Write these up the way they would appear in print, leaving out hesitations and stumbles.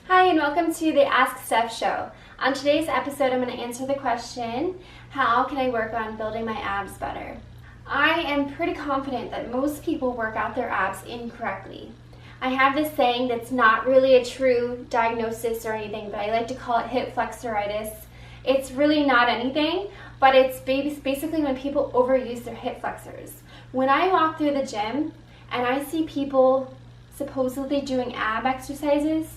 Hi, and welcome to the Ask Steph show. On today's episode, I'm going to answer the question, how can I work on building my abs better? I am pretty confident that most people work out their abs incorrectly. I have this saying that's not really a true diagnosis or anything, but I like to call it hip flexoritis. It's really not anything, but it's basically when people overuse their hip flexors. When I walk through the gym and I see people supposedly doing ab exercises,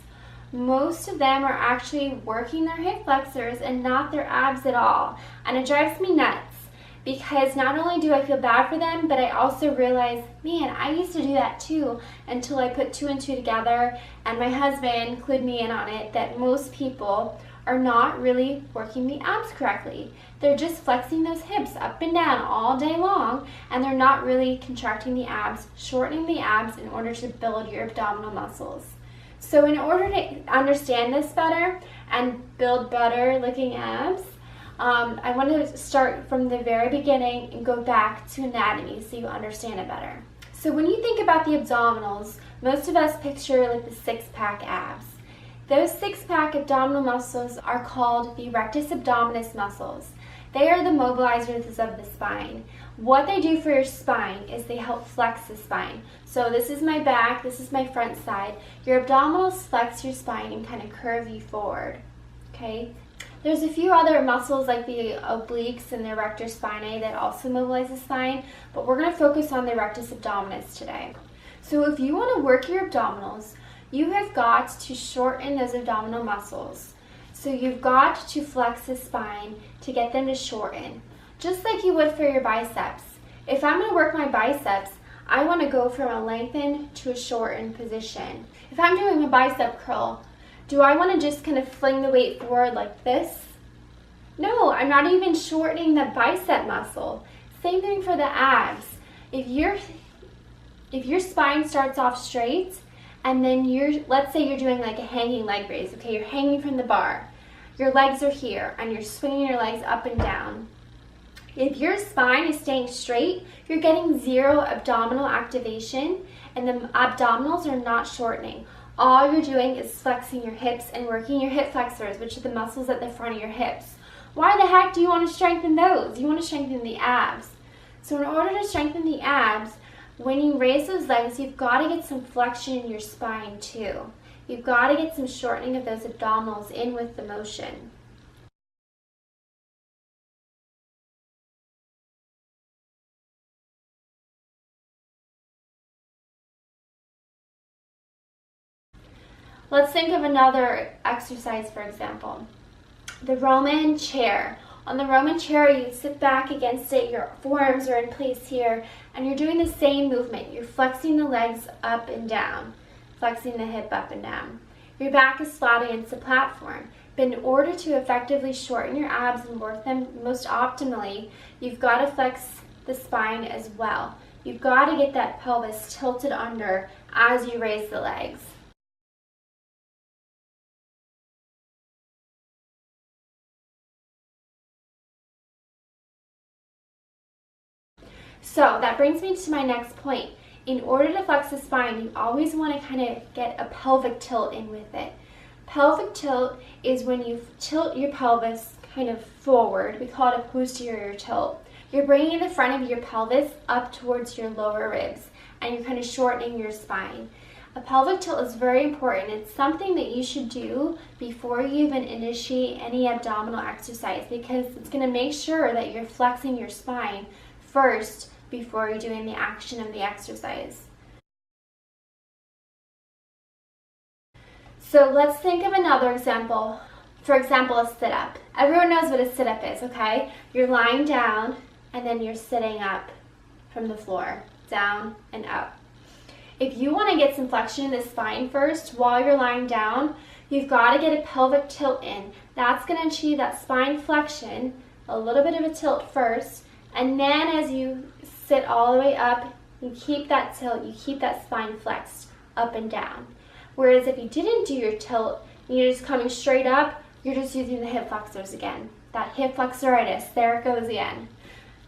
most of them are actually working their hip flexors and not their abs at all. And it drives me nuts because not only do I feel bad for them, but I also realize, man, I used to do that too until I put two and two together, and my husband clued me in on it, that most people are not really working the abs correctly. They're just flexing those hips up and down all day long, and they're not really contracting the abs, shortening the abs in order to build your abdominal muscles. So in order to understand this better and build better looking abs, I want to start from the very beginning and go back to anatomy so you understand it better. So when you think about the abdominals, most of us picture like the six-pack abs. Those six-pack abdominal muscles are called the rectus abdominis muscles. They are the mobilizers of the spine. What they do for your spine is they help flex the spine. So this is my back, this is my front side. Your abdominals flex your spine and kind of curve you forward, okay? There's a few other muscles like the obliques and the erector spinae that also mobilize the spine, but we're going to focus on the rectus abdominis today. So if you want to work your abdominals, you have got to shorten those abdominal muscles. So you've got to flex the spine to get them to shorten, just like you would for your biceps. If I'm going to work my biceps, I want to go from a lengthened to a shortened position. If I'm doing a bicep curl, do I want to just kind of fling the weight forward like this? No, I'm not even shortening the bicep muscle. Same thing for the abs. If your spine starts off straight, and then let's say you're doing like a hanging leg raise, okay, you're hanging from the bar. Your legs are here, and you're swinging your legs up and down. If your spine is staying straight, you're getting zero abdominal activation, and the abdominals are not shortening. All you're doing is flexing your hips and working your hip flexors, which are the muscles at the front of your hips. Why the heck do you want to strengthen those? You want to strengthen the abs. So in order to strengthen the abs, when you raise those legs, you've got to get some flexion in your spine too. You've got to get some shortening of those abdominals in with the motion. Let's think of another exercise, for example. The Roman chair. On the Roman chair, you sit back against it, your forearms are in place here, and you're doing the same movement. You're flexing the legs up and down, flexing the hip up and down. Your back is flat against the platform. But in order to effectively shorten your abs and work them most optimally, you've got to flex the spine as well. You've got to get that pelvis tilted under as you raise the legs. So that brings me to my next point. In order to flex the spine, you always want to kind of get a pelvic tilt in with it. Pelvic tilt is when you tilt your pelvis kind of forward. We call it a posterior tilt. You're bringing the front of your pelvis up towards your lower ribs, and you're kind of shortening your spine. A pelvic tilt is very important. It's something that you should do before you even initiate any abdominal exercise, because it's going to make sure that you're flexing your spine first before you're doing the action of the exercise. So let's think of another example. For example, a sit-up. Everyone knows what a sit-up is, okay? You're lying down and then you're sitting up from the floor, down and up. If you want to get some flexion in the spine first while you're lying down, you've got to get a pelvic tilt in. That's going to achieve that spine flexion, a little bit of a tilt first, and then as you sit all the way up, you keep that tilt, you keep that spine flexed up and down. Whereas if you didn't do your tilt, and you're just coming straight up, you're just using the hip flexors again. That hip flexoritis, there it goes again.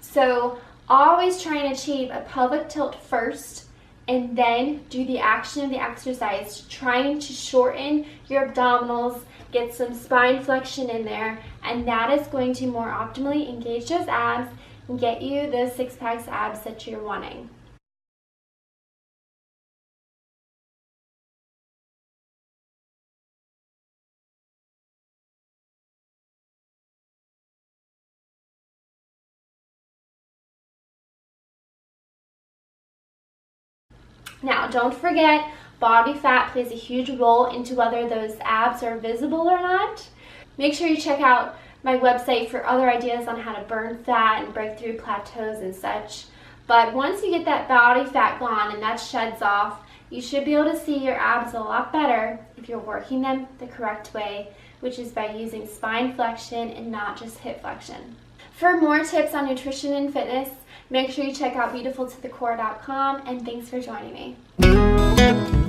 So always try and achieve a pelvic tilt first, and then do the action of the exercise, trying to shorten your abdominals, get some spine flexion in there, and that is going to more optimally engage those abs and get you those six-pack abs that you're wanting. Now, don't forget, body fat plays a huge role into whether those abs are visible or not. Make sure you check out my website for other ideas on how to burn fat and break through plateaus and such. But once you get that body fat gone and that sheds off, you should be able to see your abs a lot better if you're working them the correct way, which is by using spine flexion and not just hip flexion. For more tips on nutrition and fitness, make sure you check out beautifultothecore.com, and thanks for joining me.